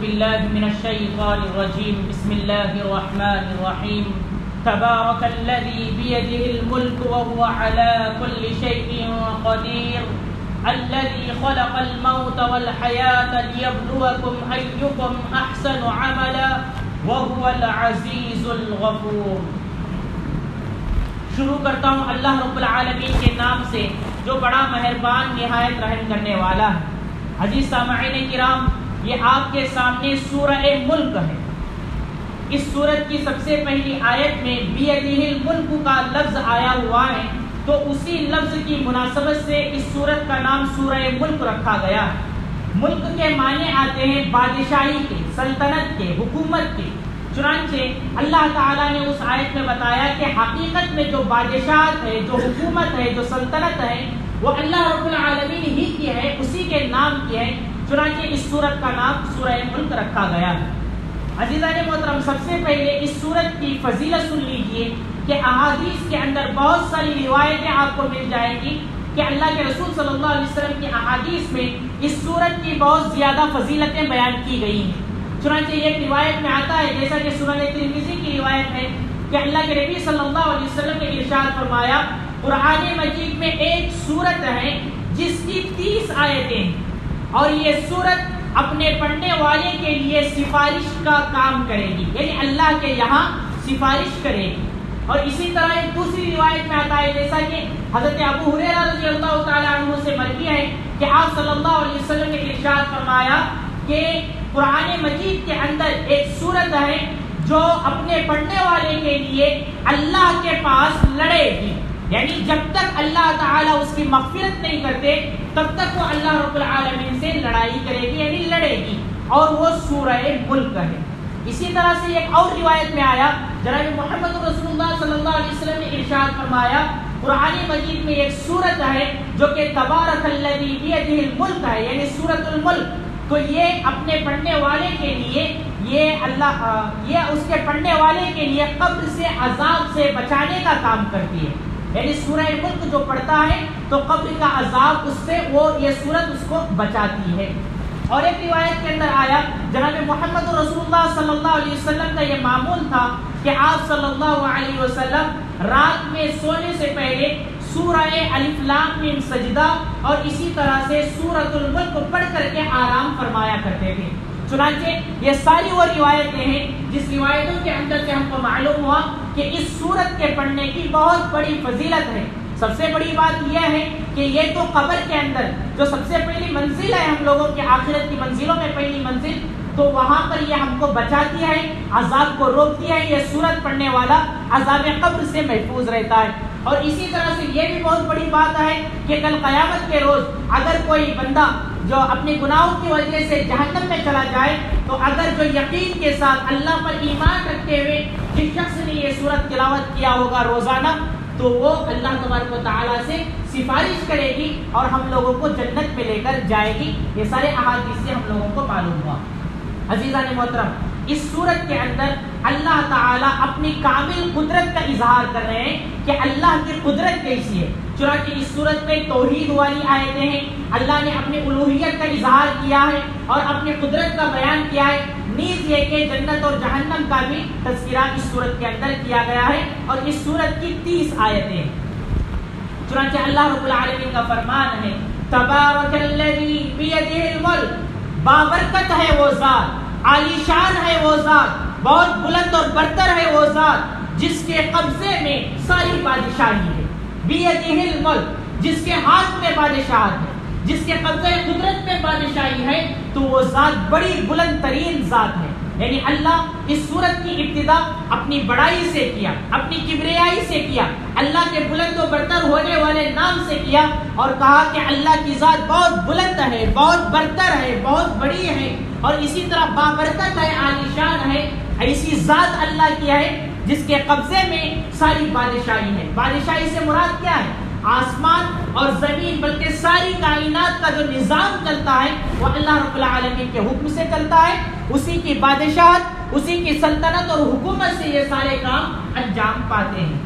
بالله من الشيطان الرجيم بسم الله الرحمن الرحيم تبارك الذي بيده الملك وهو على كل شيء قدير الذي خلق الموت والحياة ليبلوكم أيكم أحسن عملا وهو العزيز الغفور. شروع کرتا ہوں اللہ رب العالمین کے نام سے جو بڑا مہربان نہایت رحم کرنے والا ہے. عزیز سامعین کرام، یہ آپ کے سامنے سورہ ملک ہے. اس سورت کی سب سے پہلی آیت میں بیدہ الملک کا لفظ آیا ہوا ہے، تو اسی لفظ کی مناسبت سے اس سورت کا نام سورہ ملک رکھا گیا ہے. ملک کے معنی آتے ہیں بادشاہی کے، سلطنت کے، حکومت کے. چنانچہ اللہ تعالیٰ نے اس آیت میں بتایا کہ حقیقت میں جو بادشاہت ہے، جو حکومت ہے، جو سلطنت ہے، وہ اللہ رب العالمین ہی کی ہے، اسی کے نام کی ہے. چنانچہ اس سورت کا نام سورہ ملک رکھا گیا ہے. عزیزان محترم، سب سے پہلے اس سورت کی فضیلت سن لیجئے کہ احادیث کے اندر بہت ساری روایتیں آپ کو مل جائیں گی کہ اللہ کے رسول صلی اللہ علیہ وسلم کی احادیث میں اس سورت کی بہت زیادہ فضیلتیں بیان کی گئی ہیں. چنانچہ ایک روایت میں آتا ہے، جیسا کہ سنن ترمذی کی روایت ہے، کہ اللہ کے نبی صلی اللہ علیہ وسلم نے ارشاد فرمایا، قرآن مجید میں ایک سورت ہے جس کی 30 آیتیں ہیں، اور یہ سورت اپنے پڑھنے والے کے لیے سفارش کا کام کرے گی، یعنی اللہ کے یہاں سفارش کرے گی. اور اسی طرح ایک دوسری روایت میں آتا ہے، جیسا کہ حضرت ابو ہریرہ رضی اللہ تعالیٰ عنہ سے مروی ہے کہ آپ صلی اللہ علیہ وسلم نے ارشاد فرمایا کہ قرآن مجید کے اندر ایک سورت ہے جو اپنے پڑھنے والے کے لیے اللہ کے پاس لڑے گی، یعنی جب تک اللہ تعالیٰ اس کی مغفرت نہیں کرتے تب تک وہ اللہ رب العالمین سے لڑائی کرے گی، یعنی لڑے گی، اور وہ سورہ ملک ہے. اسی طرح سے ایک اور روایت میں آیا، جناب محمد رسول اللہ صلی اللہ علیہ وسلم نے ارشاد فرمایا، قرآن مجید میں ایک سورت ہے جو کہ تبارک الذی بیدہ الملک ہے، یعنی سورۃ الملک. تو یہ اپنے پڑھنے والے کے لیے یہ اس کے پڑھنے والے کے لیے قبر سے عذاب سے بچانے کا کام کرتی ہے. یعنی سورہ ملک جو پڑھتا ہے تو قبر کا عذاب اس سے یہ سورت اس کو بچاتی ہے. اور ایک روایت کے اندر آیا، جناب محمد رسول اللہ صلی اللہ علیہ وسلم کا یہ معمول تھا کہ آپ صلی اللہ علیہ وسلم رات میں سونے سے پہلے سورہ الف لام میم سجدہ اور اسی طرح سے سورۃ الملک پڑھ کر کے آرام فرمایا کرتے تھے. چنانچہ یہ ساری وہ روایتیں ہیں جس روایتوں کے اندر سے ہم کو معلوم ہوا کہ اس سورت کے پڑھنے کی بہت بڑی فضیلت ہے. سب سے بڑی بات یہ ہے کہ یہ تو قبر کے اندر جو سب سے پہلی منزل ہے ہم لوگوں کی آخرت کی منزلوں میں پہلی منزل، تو وہاں پر یہ ہم کو بچاتی ہے، عذاب کو روکتی ہے. یہ سورت پڑھنے والا عذاب قبر سے محفوظ رہتا ہے. اور اسی طرح سے یہ بھی بہت بڑی بات ہے کہ کل قیامت کے روز اگر کوئی بندہ جو اپنے گناہوں کی وجہ سے جہنم میں چلا جائے، تو اگر جو یقین کے ساتھ اللہ پر ایمان رکھتے ہوئے جس شخص نے یہ سورت تلاوت کیا ہوگا روزانہ، تو وہ اللہ تبارک و تعالیٰ سے سفارش کرے گی اور ہم لوگوں کو جنت میں لے کر جائے گی. یہ سارے احادیث سے ہم لوگوں کو معلوم ہوا. عزیزان محترم، اس سورت کے اندر اللہ تعالیٰ اپنی کامل قدرت کا اظہار کر رہے ہیں کہ اللہ کی قدرت کیسی ہے. چنانچہ اس سورت میں توحید والی آیتیں ہیں، اللہ نے اپنی الوہیت کا اظہار کیا ہے اور اپنی قدرت کا بیان کیا ہے. نیز یہ کہ جنت اور جہنم کا بھی تذکرہ اس سورت کے اندر کیا گیا ہے. اور اس سورت کی 30 آیتیں ہیں. چنانچہ اللہ رب العالمین کا فرمان ہے، تبارک الذی بیدہ الملک، بابرکت ہے وہ ذات، عالی شان ہے وہ ذات، بہت بلند اور برتر ہے وہ ذات جس کے قبضے میں ساری بادشاہی ہے. بیدہ الملک، جس کے ہاتھ میں بادشاہت ہے، جس کے قبضے قدرت میں بادشاہی ہے، تو وہ ذات بڑی بلند ترین ذات ہے. یعنی اللہ اس سورت کی ابتدا اپنی بڑائی سے کیا، اپنی کبریائی سے کیا، اللہ کے بلند و برتر ہونے والے نام سے کیا، اور کہا کہ اللہ کی ذات بہت بلند ہے، بہت برتر ہے، بہت بڑی ہے، اور اسی طرح بابرکت ہے، عالی شان ہے. ایسی ذات اللہ کی ہے جس کے قبضے میں ساری بادشاہی ہے. بادشاہی سے مراد کیا ہے؟ آسمان اور زمین بلکہ ساری کائنات کا جو نظام چلتا ہے وہ اللہ رب العالمین کے حکم سے چلتا ہے. اسی کی بادشاہت، اسی کی سلطنت اور حکومت سے یہ سارے کام انجام پاتے ہیں.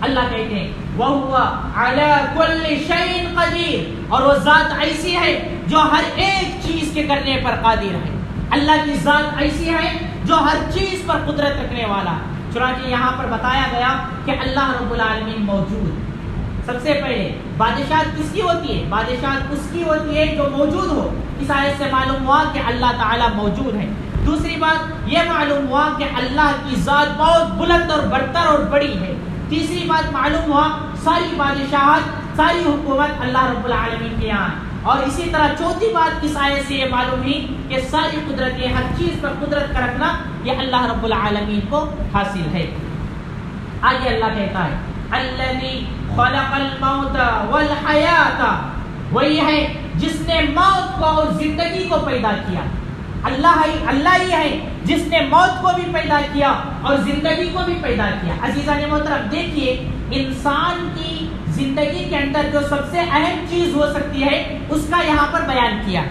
اللہ کہتے ہیں وَهُوَ عَلَى كُلِّ شَيْءٍ قَدِيرٌ، اور وہ ذات ایسی ہے جو ہر ایک چیز کے کرنے پر قادر ہے. اللہ کی ذات ایسی ہے جو ہر چیز پر قدرت رکھنے والا. چنانچہ یہاں پر بتایا گیا کہ اللہ رب العالمین موجود. سب سے پہلے بادشاہت کس کی ہوتی ہے؟ بادشاہت اس کی ہوتی ہے جو موجود ہو. اس آیت سے معلوم ہوا کہ اللہ تعالیٰ موجود ہے. دوسری بات یہ معلوم ہوا کہ اللہ کی ذات بہت بلند اور برتر اور بڑی ہے. تیسری بات معلوم ہوا ساری بادشاہت ساری حکومت اللہ رب العالمین کے یہاں ہے. اور اسی طرح چوتھی بات اس آیت سے یہ معلوم ہوئی کہ ساری قدرت ہر چیز پر قدرت کا رکھنا یہ اللہ رب العالمین کو حاصل ہے. آگے اللہ کہتا ہے الذی خلق الموت والحیات، وہی ہے جس نے موت کو اور زندگی کو پیدا کیا. اللہ ہی ہے جس نے موت کو بھی پیدا کیا اور زندگی کو بھی پیدا کیا. عزیزان محترم دیکھیے انسان کی زندگی کے اندر جو سب سے اہم چیز ہو سکتی ہے اس کا یہاں پر بیان کیا.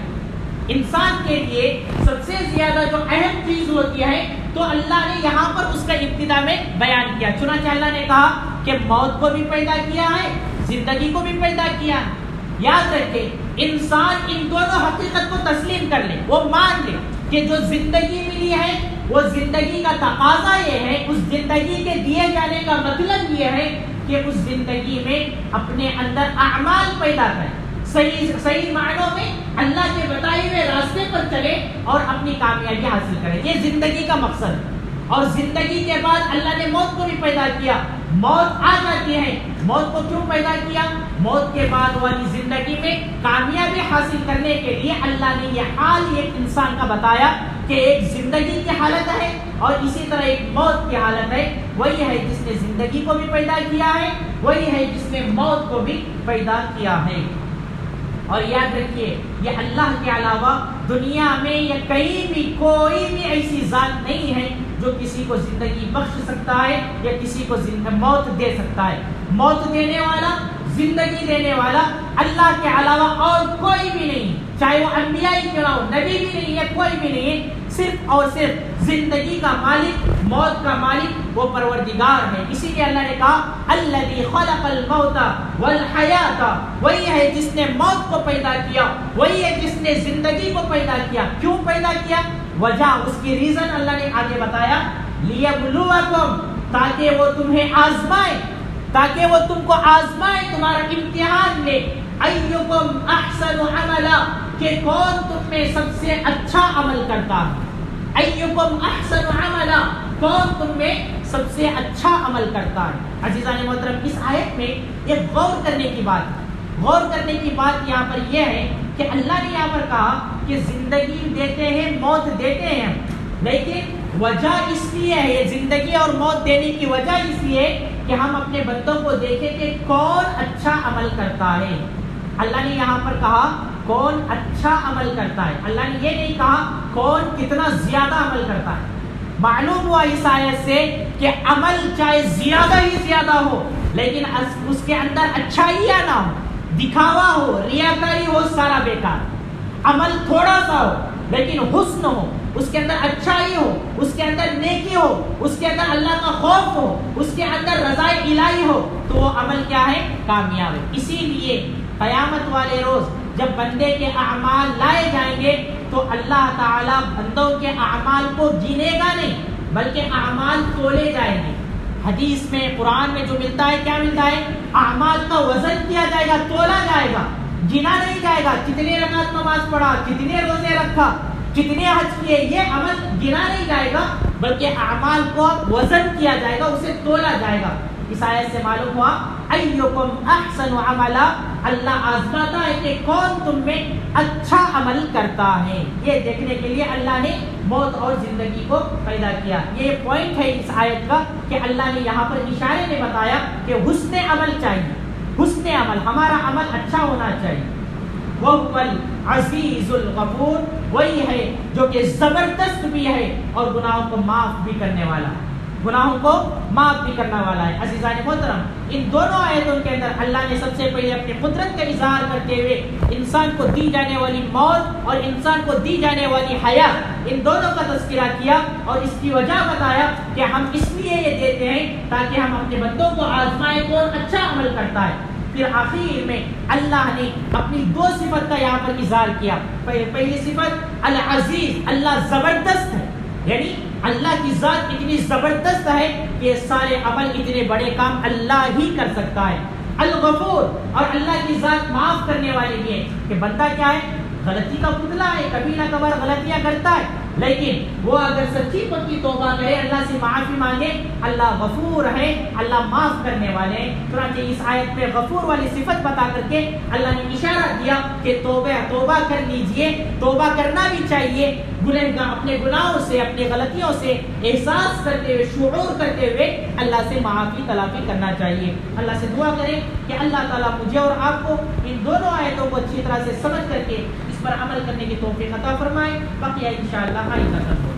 انسان کے لیے سب سے زیادہ جو اہم چیز ہوتی ہے تو اللہ نے یہاں پر اس کا ابتدا میں بیان کیا. چنانچہ اللہ نے کہا کہ موت کو بھی پیدا کیا ہے زندگی کو بھی پیدا کیا ہے. یاد رکھے انسان ان دونوں حقیقت کو تسلیم کر لے، وہ مان لے کہ جو زندگی ملی ہے وہ زندگی کا تقاضا یہ ہے، اس زندگی کے دیے جانے کا مطلب یہ ہے کہ اس زندگی میں اپنے اندر اعمال پیدا کرے، صحیح معنوں میں اللہ کے بتائے ہوئے راستے پر چلے اور اپنی کامیابی حاصل کرے. یہ زندگی کا مقصد ہے. اور زندگی کے بعد اللہ نے موت کو بھی پیدا کیا. موت آ جاتی ہے. موت کو کیوں پیدا کیا؟ موت کے بعد والی زندگی میں کامیابی حاصل کرنے کے لیے اللہ نے یہ حال ایک انسان کا بتایا کہ ایک زندگی کی حالت ہے اور اسی طرح ایک موت کی حالت ہے. وہی ہے جس نے زندگی کو بھی پیدا کیا ہے، وہی ہے جس نے موت کو بھی پیدا کیا ہے. اور یاد رکھیے یہ اللہ کے علاوہ دنیا میں یا کہیں بھی کوئی بھی ایسی ذات نہیں ہے جو کسی کو زندگی بخش سکتا ہے یا کسی کو موت دے سکتا ہے. موت دینے والا زندگی دینے والا اللہ کے علاوہ اور کوئی بھی نہیں، چاہے وہ انبیاء ہی کیوں نہ ہو، نبی بھی نہیں ہے، کوئی بھی نہیں ہے. صرف اور صرف زندگی کا مالک موت کا مالک وہ پروردگار ہے. اسی لیے اللہ نے کہا الذی خلق الموت والحیات، وہی ہے جس نے موت کو پیدا کیا، وہی ہے جس نے زندگی کو پیدا کیا. کیوں پیدا کیا؟ وجہ اس کی ریزن اللہ نے آگے بتایا لیبلوکم، تاکہ وہ تمہیں آزمائے، تاکہ وہ تم کو آزمائے، تمہارا امتحان لے. ایکم احسن عملا، کہ کون تم میں سب سے اچھا عمل کرتا ہے. ایکم احسن عملا، کون تم میں سب سے اچھا عمل کرتا ہے. عزیزان محترم اس آیت میں ایک غور کرنے کی بات ہے. غور کرنے کی بات یہاں پر یہ ہے کہ اللہ نے یہاں پر کہا کہ زندگی دیتے ہیں موت دیتے ہیں، لیکن وجہ اس لیے ہے، یہ زندگی اور موت دینے کی وجہ اس لیے کہ ہم اپنے بندوں کو دیکھیں کہ کون اچھا عمل کرتا ہے. اللہ نے یہاں پر کہا کون اچھا عمل کرتا ہے. اللہ نے یہ نہیں کہا کون کتنا زیادہ عمل کرتا ہے. معلوم ہوا اس آیت سے کہ عمل چاہے زیادہ ہی زیادہ ہو لیکن اس کے اندر اچھائی یا نہ ہو، دکھاوا ہو، ریاکاری ہو، سارا بیکار. عمل تھوڑا سا ہو لیکن حسن ہو، اس کے اندر اچھائی ہو، اس کے اندر نیکی ہو، اس کے اندر اللہ کا خوف ہو، اس کے اندر رضائے الہی ہو، تو وہ عمل کیا ہے؟ کامیاب ہے. اسی لیے قیامت والے روز جب بندے کے اعمال لائے جائیں گے تو اللہ تعالیٰ بندوں کے اعمال کو گنے گا نہیں بلکہ اعمال تولے جائیں گے. حدیث میں قرآن میں جو ملتا ہے کیا ملتا ہے؟ اعمال کا وزن کیا جائے گا، تولا جائے گا، گنا نہیں جائے گا. کتنے رکعت نماز پڑھا، کتنے روزے رکھا، کتنے حج کیے، یہ عمل گنا نہیں جائے گا بلکہ اعمال کو وزن کیا جائے گا، اسے تولا جائے گا. اس آیت سے معلوم ہوا ایکم احسن عملا، اللہ آزماتا ہے کہ کون تم میں اچھا عمل کرتا ہے. یہ دیکھنے کے لیے اللہ نے موت اور زندگی کو پیدا کیا. یہ پوائنٹ ہے اس آیت کا کہ اللہ نے یہاں پر اشارے میں بتایا کہ حسن عمل چاہیے. حسن عمل، ہمارا عمل اچھا ہونا چاہیے. وَهُوَ الْعَزِيزُ الْغَفُورُ، وہی ہے جو کہ زبردست بھی ہے اور گناہوں کو معاف بھی کرنے والا ہے، گناہوں کو معاف بھی کرنے والا ہے. عزیزان محترم ان دونوں آیتوں کے اندر اللہ نے سب سے پہلے اپنی قدرت کا اظہار کرتے ہوئے انسان کو دی جانے والی موت اور انسان کو دی جانے والی حیات، ان دونوں کا تذکرہ کیا اور اس کی وجہ بتایا کہ ہم اس لیے یہ دیتے ہیں تاکہ ہم اپنے بندوں کو آزمائیں کون اچھا عمل کرتا ہے. پھر آخر میں اللہ نے اپنی دو صفت کا یہاں پر اظہار کیا. پہلی صفت العزیز، اللہ زبردست ہے، یعنی اللہ کی ذات اتنی زبردست ہے کہ یہ سارے عمل اتنے بڑے کام اللہ ہی کر سکتا ہے. الغفور، اور اللہ کی ذات معاف کرنے والی بھی ہے کہ بندہ کیا ہے، غلطی کا پتلا ہے، کبھی نہ کبھار غلطیاں کرتا ہے، لیکن وہ اگر سچی پکی توبہ کرے، اللہ سے معافی مانگے، اللہ غفور ہے، اللہ معاف کرنے والے ہیں. چنانچہ اس آیت میں غفور والی صفت بتا کر کے اللہ نے اشارہ دیا کہ توبہ کر لیجئے، توبہ کرنا بھی چاہیے، اپنے گناہوں سے، اپنی غلطیوں سے احساس کرتے ہوئے، شعور کرتے ہوئے اللہ سے معافی تلافی کرنا چاہیے. اللہ سے دعا کریں کہ اللہ تعالیٰ مجھے اور آپ کو ان دونوں آیتوں کو اچھی طرح سے سمجھ کر کے اس پر عمل کرنے کی توفیق عطا فرمائے. بقیہ انشاءاللہ آئندہ تک.